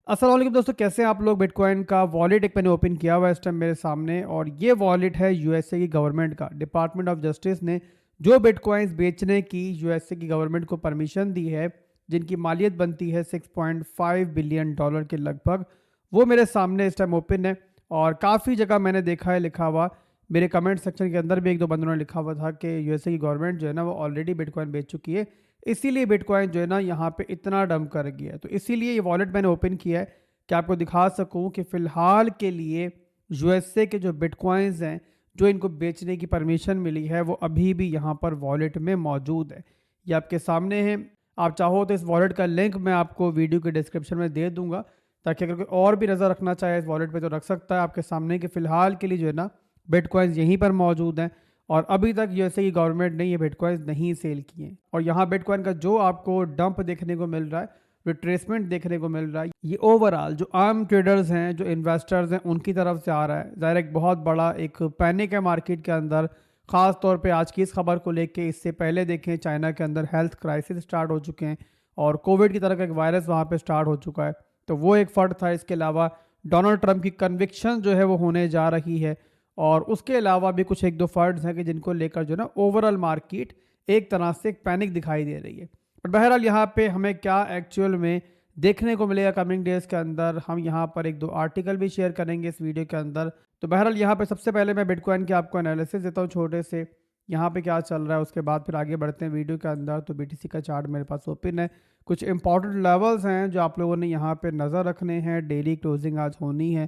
अस्सलाम वालेकुम दोस्तों, कैसे हैं आप लोग। बिटकॉइन का वॉलेट एक मैंने ओपन किया हुआ है इस टाइम मेरे सामने, और ये वॉलेट है यूएसए की गवर्नमेंट का। डिपार्टमेंट ऑफ जस्टिस ने जो बिटकॉइंस बेचने की यूएसए की गवर्नमेंट को परमिशन दी है, जिनकी मालियत बनती है 6.5 बिलियन डॉलर के लगभग, वो मेरे सामने इस टाइम ओपन है। और काफ़ी जगह मैंने देखा है लिखा हुआ, मेरे कमेंट सेक्शन के अंदर भी एक दो बंदों ने लिखा हुआ था कि यूएसए की गवर्नमेंट जो है ना वो ऑलरेडी बिटकॉइन बेच चुकी है, इसीलिए बिटकॉइन जो है ना यहाँ पे इतना डंप कर गया है। तो इसीलिए ये वॉलेट मैंने ओपन किया है कि आपको दिखा सकूं कि फ़िलहाल के लिए यूएसए के जो बिटकॉइंस हैं, जो इनको बेचने की परमिशन मिली है, वो अभी भी यहाँ पर वॉलेट में मौजूद है। ये आपके सामने है। आप चाहो तो इस वॉलेट का लिंक मैं आपको वीडियो के डिस्क्रिप्शन में दे दूंगा, ताकि अगर कोई और भी नज़र रखना चाहे इस वॉलेट पे तो रख सकता है। आपके सामने कि फ़िलहाल के लिए जो है ना बिटकॉइंस यहीं पर मौजूद हैं, और अभी तक यूएसए की गवर्नमेंट ने ये बिटकॉइंस नहीं सेल किए। और यहाँ बिटकॉइन का जो आपको डंप देखने को मिल रहा है, रिट्रेसमेंट देखने को मिल रहा है, ये ओवरऑल जो आर्म ट्रेडर्स हैं, जो इन्वेस्टर्स हैं, उनकी तरफ से आ रहा है। ज़ाहिर एक बहुत बड़ा एक पैनिक है मार्केट के अंदर, ख़ास तौर पे आज की इस खबर को लेके। इससे पहले देखें चाइना के अंदर हेल्थ क्राइसिस स्टार्ट हो चुके हैं, और कोविड की तरह का एक वायरस वहाँ पे स्टार्ट हो चुका है, तो वो एक फ़र्क था। इसके अलावा डोनाल्ड ट्रंप की कन्विक्शन जो है वो होने जा रही है, और उसके अलावा भी कुछ एक दो फंड्स हैं कि जिनको लेकर जो ना ओवरऑल मार्केट एक तरह से एक पैनिक दिखाई दे रही है। बट बहरहाल यहाँ पे हमें क्या एक्चुअल में देखने को मिलेगा कमिंग डेज के अंदर, हम यहाँ पर एक दो आर्टिकल भी शेयर करेंगे इस वीडियो के अंदर। तो बहरहाल यहाँ पे सबसे पहले मैं बिटकॉइन के आपको एनालिसिस देता हूँ छोटे से, यहाँ पे क्या चल रहा है, उसके बाद फिर आगे बढ़ते हैं वीडियो के अंदर। तो बीटीसी का चार्ट मेरे पास ओपन है। कुछ इंपॉर्टेंट लेवल्स हैं जो आप लोगों ने यहाँ पे नज़र रखने हैं। डेली क्लोजिंग आज होनी है,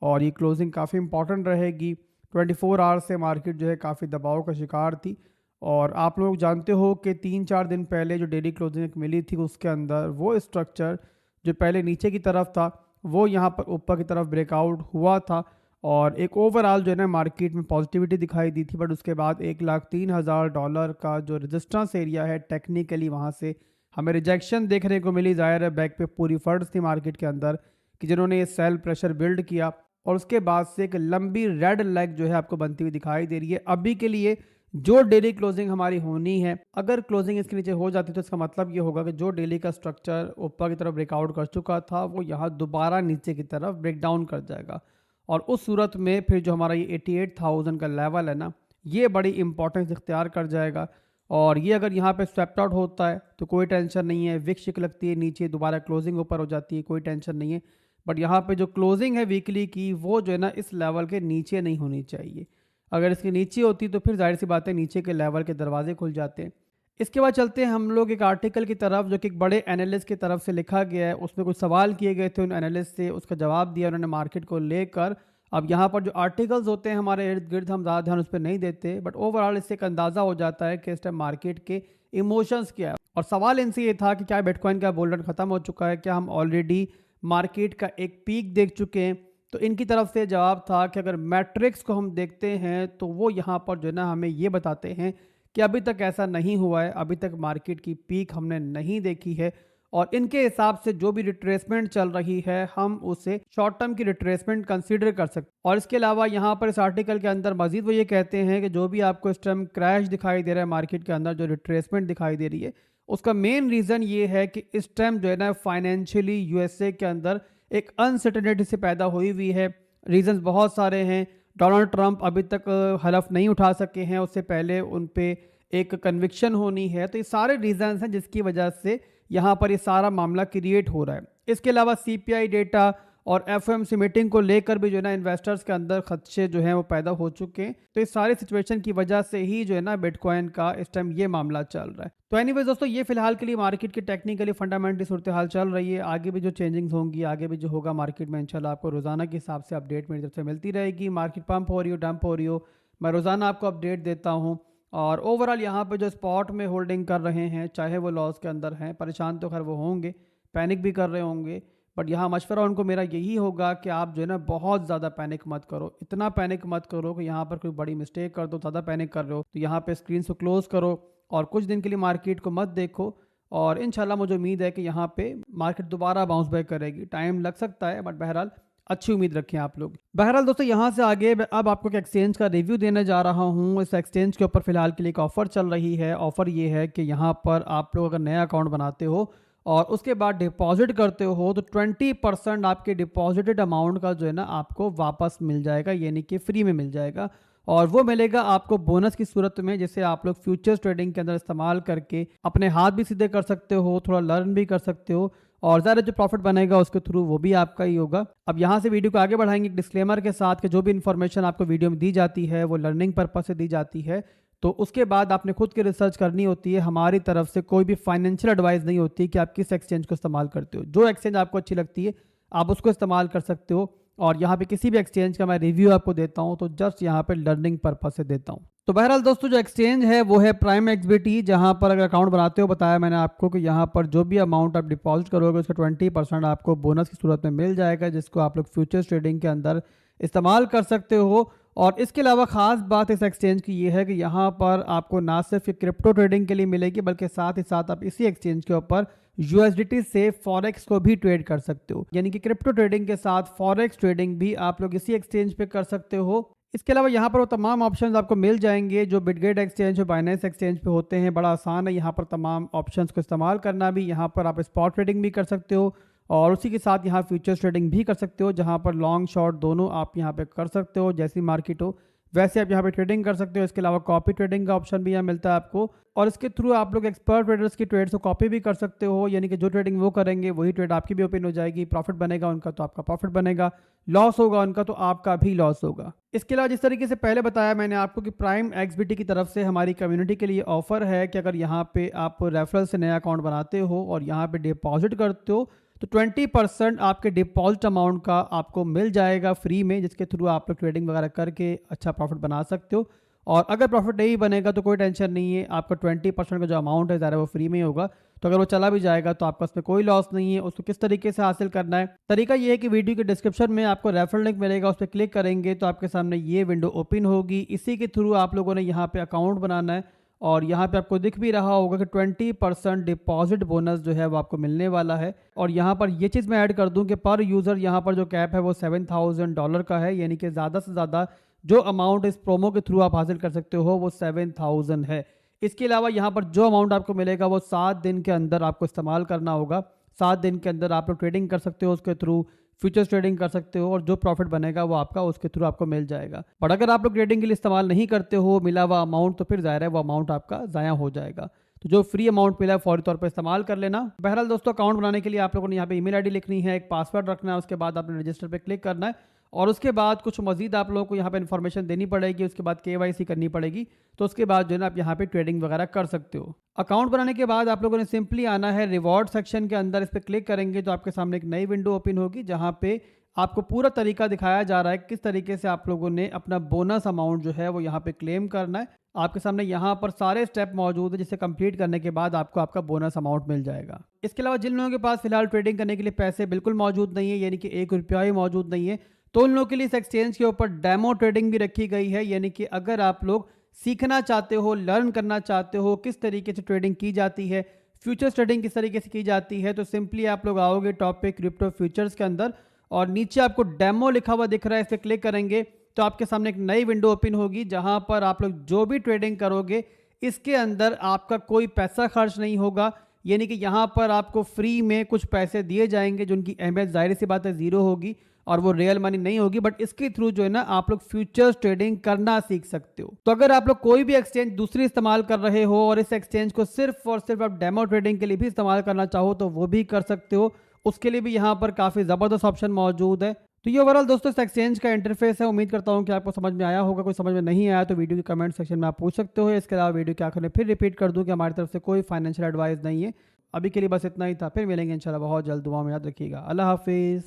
और ये क्लोजिंग काफ़ी इंपॉर्टेंट रहेगी। 24 आवर्स से मार्केट जो है काफ़ी दबाव का शिकार थी, और आप लोग जानते हो कि 3-4 दिन पहले जो डेली क्लोजिंग एक मिली थी, उसके अंदर वो स्ट्रक्चर जो पहले नीचे की तरफ था, वो यहाँ पर ऊपर की तरफ ब्रेकआउट हुआ था, और एक ओवरऑल जो है ना मार्केट में पॉजिटिविटी दिखाई दी थी। बट उसके बाद $1,03,000 का जो रेजिस्टेंस एरिया है, टेक्निकली वहाँ से हमें रिजेक्शन देखने को मिली। ज़ाहिर है बैक पे पूरी फंड्स थी मार्केट के अंदर कि जिन्होंने ये सेल प्रेशर बिल्ड किया, और उसके बाद से एक लंबी रेड लेग जो है आपको बनती हुई दिखाई दे रही है। अभी के लिए जो डेली क्लोजिंग हमारी होनी है, अगर क्लोजिंग इसके नीचे हो जाती है तो इसका मतलब ये होगा कि जो डेली का स्ट्रक्चर ऊपर की तरफ ब्रेकआउट कर चुका था, वो यहाँ दोबारा नीचे की तरफ ब्रेक डाउन कर जाएगा। और उस सूरत में फिर जो हमारा ये 88,000 का लेवल है ना, ये बड़ी इंपॉर्टेंस इख्तियार कर जाएगा। और ये अगर यहाँ पे स्वेप्ट आउट होता है तो कोई टेंशन नहीं है, विक शिक लगती है नीचे, दोबारा क्लोजिंग ऊपर हो जाती है, कोई टेंशन नहीं है। बट यहाँ पे जो क्लोजिंग है वीकली की, वो जो है ना इस लेवल के नीचे नहीं होनी चाहिए। अगर इसके नीचे होती तो फिर जाहिर सी बात है नीचे के लेवल के दरवाजे खुल जाते हैं। इसके बाद चलते हैं हम लोग एक आर्टिकल की तरफ, जो कि एक बड़े एनालिस्ट की तरफ से लिखा गया है। उसमें कुछ सवाल किए गए थे उन एनालिस्ट से, उसका जवाब दिया उन्होंने मार्केट को लेकर। अब यहाँ पर जो आर्टिकल्स होते हैं हमारे इर्द गिर्द, हम ज़्यादा ध्यान उस पर नहीं देते, बट ओवरऑल इससे एक अंदाज़ा हो जाता है कि इस टाइम मार्केट के इमोशंस क्या है। और सवाल इनसे ये था कि क्या बिटकॉइन का बुल रन ख़त्म हो चुका है, क्या हम ऑलरेडी मार्केट का एक पीक देख चुके हैं। तो इनकी तरफ से जवाब था कि अगर मैट्रिक्स को हम देखते हैं तो वो यहाँ पर जो है ना हमें ये बताते हैं कि अभी तक ऐसा नहीं हुआ है, अभी तक मार्केट की पीक हमने नहीं देखी है। और इनके हिसाब से जो भी रिट्रेसमेंट चल रही है, हम उसे शॉर्ट टर्म की रिट्रेसमेंट कंसीडर कर सकते हैं। और इसके अलावा यहाँ पर इस आर्टिकल के अंदर मजीद वो ये कहते हैं कि जो भी आपको इस टाइम क्रैश दिखाई दे रहा है मार्केट के अंदर, जो रिट्रेसमेंट दिखाई दे रही है, उसका मेन रीज़न ये है कि इस टाइम जो है ना फाइनेंशियली यूएसए के अंदर एक अनसर्टेनिटी से पैदा हुई है। रीजंस बहुत सारे हैं। डोनाल्ड ट्रंप अभी तक हलफ नहीं उठा सके हैं, उससे पहले उन पे एक कन्विक्शन होनी है। तो ये सारे रीजंस हैं जिसकी वजह से यहाँ पर ये सारा मामला क्रिएट हो रहा है। इसके अलावा सीपीआई डेटा और एफओएमसी मीटिंग को लेकर भी जो है ना इन्वेस्टर्स के अंदर खदशे जो हैं वो पैदा हो चुके हैं। तो इस सारी सिचुएशन की वजह से ही जो है ना बिटकॉइन का इस टाइम ये मामला चल रहा है। तो एनीवेज दोस्तों, ये फिलहाल के लिए मार्केट की टेक्निकली फंडामेंटली सूरत हाल चल रही है। आगे भी जो चेंजिंग्स होंगी, आगे भी जो होगा मार्केट में, इंशाल्लाह आपको रोजाना के हिसाब से अपडेट मेरी तरफ से मिलती रहेगी। मार्केट पंप हो रही हो, डंप हो रही हो, मैं रोजाना आपको अपडेट देता हूँ। और ओवरऑल यहाँ पे जो स्पॉट में होल्डिंग कर रहे हैं, चाहे वो लॉस के अंदर हैं, परेशान तो खैर वो होंगे, पैनिक भी कर रहे होंगे, बट यहाँ मशवरा उनको मेरा यही होगा कि आप जो है ना बहुत ज़्यादा पैनिक मत करो। इतना पैनिक मत करो कि यहाँ पर कोई बड़ी मिस्टेक कर दो, ज़्यादा पैनिक कर रहे हो तो यहाँ पे स्क्रीन को क्लोज करो, और कुछ दिन के लिए मार्केट को मत देखो। और इंशाल्लाह मुझे उम्मीद है कि यहाँ पे मार्केट दोबारा बाउंस बैक करेगी। टाइम लग सकता है, बट बहरहाल अच्छी उम्मीद रखें आप लोग। बहरहाल दोस्तों, यहाँ से आगे मैं अब आपको एक एक्सचेंज का रिव्यू देने जा रहा हूँ। इस एक्सचेंज के ऊपर फिलहाल के लिए एक ऑफ़र चल रही है। ऑफ़र ये है कि यहाँ पर आप लोग अगर नया अकाउंट बनाते हो और उसके बाद डिपॉजिट करते हो तो 20% आपके डिपॉजिटेड अमाउंट का जो है ना आपको वापस मिल जाएगा, यानी कि फ्री में मिल जाएगा। और वो मिलेगा आपको बोनस की सूरत में, जिसे आप लोग फ्यूचर्स ट्रेडिंग के अंदर इस्तेमाल करके अपने हाथ भी सीधे कर सकते हो, थोड़ा लर्न भी कर सकते हो, और ज़्यादा जो प्रॉफिट बनेगा उसके थ्रू वो भी आपका ही होगा। अब यहाँ से वीडियो को आगे बढ़ाएंगे एक डिस्क्लेमर के साथ कि जो भी इन्फॉर्मेशन आपको वीडियो में दी जाती है वो लर्निंग पर्पज से दी जाती है, तो उसके बाद आपने खुद की रिसर्च करनी होती है। हमारी तरफ से कोई भी फाइनेंशियल एडवाइस नहीं होती कि आप किस एक्सचेंज को इस्तेमाल करते हो। जो एक्सचेंज आपको अच्छी लगती है आप उसको इस्तेमाल कर सकते हो, और यहाँ पे किसी भी एक्सचेंज का मैं रिव्यू आपको देता हूँ तो जस्ट यहाँ पे लर्निंग पर्पज से देता हूँ। तो बहरहाल दोस्तों, जो एक्सचेंज है वो है प्राइम एक्सबीटी, जहाँ पर अगर अकाउंट बनाते हो, बताया मैंने आपको कि यहाँ पर जो भी अमाउंट आप डिपॉजिट करोगे उसका 20% आपको बोनस की सूरत में मिल जाएगा, जिसको आप लोग फ्यूचर्स ट्रेडिंग के अंदर इस्तेमाल कर सकते हो। और इसके अलावा ख़ास बात इस एक्सचेंज की ये है कि यहाँ पर आपको ना सिर्फ क्रिप्टो ट्रेडिंग के लिए मिलेगी, बल्कि साथ ही साथ आप इसी एक्सचेंज के ऊपर यूएसडीटी से फॉरेक्स को भी ट्रेड कर सकते हो, यानी कि क्रिप्टो ट्रेडिंग के साथ फॉरेक्स ट्रेडिंग भी आप लोग इसी एक्सचेंज पे कर सकते हो। इसके अलावा यहाँ पर वो तमाम ऑप्शंस आपको मिल जाएंगे जो बिटगेट एक्सचेंज और बाइनेंस एक्सचेंज पे होते हैं। बड़ा आसान है यहाँ पर तमाम ऑप्शंस को इस्तेमाल करना भी। यहाँ पर आप स्पॉट ट्रेडिंग भी कर सकते हो और उसी के साथ यहाँ फ्यूचर्स ट्रेडिंग भी कर सकते हो, जहाँ पर लॉन्ग शॉर्ट दोनों आप यहाँ पे कर सकते हो। जैसी मार्केट हो वैसे आप यहाँ पे ट्रेडिंग कर सकते हो। इसके अलावा कॉपी ट्रेडिंग का ऑप्शन भी यहाँ मिलता है आपको, और इसके थ्रू आप लोग एक्सपर्ट ट्रेडर्स की ट्रेड्स को कॉपी भी कर सकते हो, यानी कि जो ट्रेडिंग वो करेंगे वही ट्रेड आपकी भी ओपन हो जाएगी। प्रॉफिट बनेगा उनका तो आपका प्रॉफिट बनेगा, लॉस होगा उनका तो आपका भी लॉस होगा। इसके अलावा जिस तरीके से पहले बताया मैंने आपको कि प्राइम एक्सबीटी की तरफ से हमारी कम्युनिटी के लिए ऑफर है कि अगर यहाँ पे आप रेफरल से नया अकाउंट बनाते हो और यहाँ पे डिपॉजिट करते हो तो 20% आपके डिपॉजिट अमाउंट का आपको मिल जाएगा फ्री में, जिसके थ्रू आप लोग ट्रेडिंग वगैरह करके अच्छा प्रॉफिट बना सकते हो। और अगर प्रॉफिट नहीं बनेगा तो कोई टेंशन नहीं है, आपका 20% का जो अमाउंट है ज़्यादा वो फ्री में ही होगा। तो अगर वो चला भी जाएगा तो आपका उसमें कोई लॉस नहीं है। उसको किस तरीके से हासिल करना है, तरीका ये है कि वीडियो के डिस्क्रिप्शन में आपको रेफरल लिंक मिलेगा, उस पर क्लिक करेंगे तो आपके सामने ये विंडो ओपन होगी। इसी के थ्रू आप लोगों ने यहाँ पे अकाउंट बनाना है, और यहाँ पे आपको दिख भी रहा होगा कि 20% डिपॉजिट बोनस जो है वो आपको मिलने वाला है। और यहाँ पर ये चीज़ मैं ऐड कर दूं कि पर यूज़र यहाँ पर जो कैप है वो $7,000 का है, यानी कि ज़्यादा से ज़्यादा जो अमाउंट इस प्रोमो के थ्रू आप हासिल कर सकते हो वो 7,000 है। इसके अलावा यहाँ पर जो अमाउंट आपको मिलेगा वो 7 दिन के अंदर आपको इस्तेमाल करना होगा। 7 दिन के अंदर आप लोग ट्रेडिंग कर सकते हो उसके थ्रू, फ्यूचर्स ट्रेडिंग कर सकते हो, और जो प्रॉफिट बनेगा वो आपका उसके थ्रू आपको मिल जाएगा। बट अगर आप लोग ट्रेडिंग के लिए इस्तेमाल नहीं करते हो मिला हुआ अमाउंट, तो फिर ज़ाहिर है वो अमाउंट आपका ज़ाया हो जाएगा। तो जो फ्री अमाउंट मिला है फौरी तौर पर इस्तेमाल कर लेना। बहरहाल दोस्तों, अकाउंट बनाने के लिए आप लोगों ने यहाँ पे ईमेल आईडी लिखनी है, एक पासवर्ड रखना है, उसके बाद आपने रजिस्टर पे क्लिक करना है, और उसके बाद कुछ मजीद आप लोगों को यहाँ पे इन्फॉर्मेशन देनी पड़ेगी। उसके बाद KYC करनी पड़ेगी, तो उसके बाद जो है ना आप यहाँ पे ट्रेडिंग वगैरह कर सकते हो। अकाउंट बनाने के बाद आप लोगों ने सिंपली आना है रिवॉर्ड सेक्शन के अंदर। इस पर क्लिक करेंगे तो आपके सामने एक नई विंडो ओपन होगी, जहाँ पे आपको पूरा तरीका दिखाया जा रहा है किस तरीके से आप लोगों ने अपना बोनस अमाउंट जो है वो यहाँ पे क्लेम करना है। आपके सामने यहाँ पर सारे स्टेप मौजूद है, जिसे कंप्लीट करने के बाद आपको आपका बोनस अमाउंट मिल जाएगा। इसके अलावा जिन लोगों के पास फिलहाल ट्रेडिंग करने के लिए पैसे बिल्कुल मौजूद नहीं है, यानी कि 1 रुपया ही मौजूद नहीं है, तो उन लोगों के लिए इस एक्सचेंज के ऊपर डेमो ट्रेडिंग भी रखी गई है। यानी कि अगर आप लोग सीखना चाहते हो, लर्न करना चाहते हो किस तरीके से ट्रेडिंग की जाती है, फ्यूचर्स ट्रेडिंग किस तरीके से की जाती है, तो सिंपली आप लोग आओगे टॉपिक क्रिप्टो फ्यूचर्स के अंदर, और नीचे आपको डेमो लिखा हुआ दिख रहा है, इस पर क्लिक करेंगे तो आपके सामने एक नई विंडो ओपन होगी, जहां पर आप लोग जो भी ट्रेडिंग करोगे इसके अंदर आपका कोई पैसा खर्च नहीं होगा। यानी कि यहाँ पर आपको फ्री में कुछ पैसे दिए जाएंगे, जिनकी अहमियत जाहिर सी बात है ज़ीरो होगी और वो रियल मनी नहीं होगी, बट इसके थ्रू जो है ना आप लोग फ्यूचर्स ट्रेडिंग करना सीख सकते हो। तो अगर आप लोग कोई भी एक्सचेंज दूसरी इस्तेमाल कर रहे हो और इस एक्सचेंज को सिर्फ और सिर्फ आप डेमो ट्रेडिंग के लिए भी इस्तेमाल करना चाहो तो वो भी कर सकते हो। उसके लिए भी यहाँ पर काफ़ी ज़बरदस्त ऑप्शन मौजूद है। तो ये ओवरऑल दोस्तों इस एक्सचेंज का इंटरफेस है। उम्मीद करता हूँ कि आपको समझ में आया होगा। कोई समझ में नहीं आया तो वीडियो के कमेंट सेक्शन में आप पूछ सकते हो। इसके अलावा वीडियो के आखिर में फिर रिपीट कर दूँ कि हमारी तरफ से कोई फाइनेंशियल एडवाइस नहीं है। अभी के लिए बस इतना ही था, फिर मिलेंगे इंशाल्लाह बहुत जल्द। दुआ में याद रखिएगा। अल्लाह हाफिज़।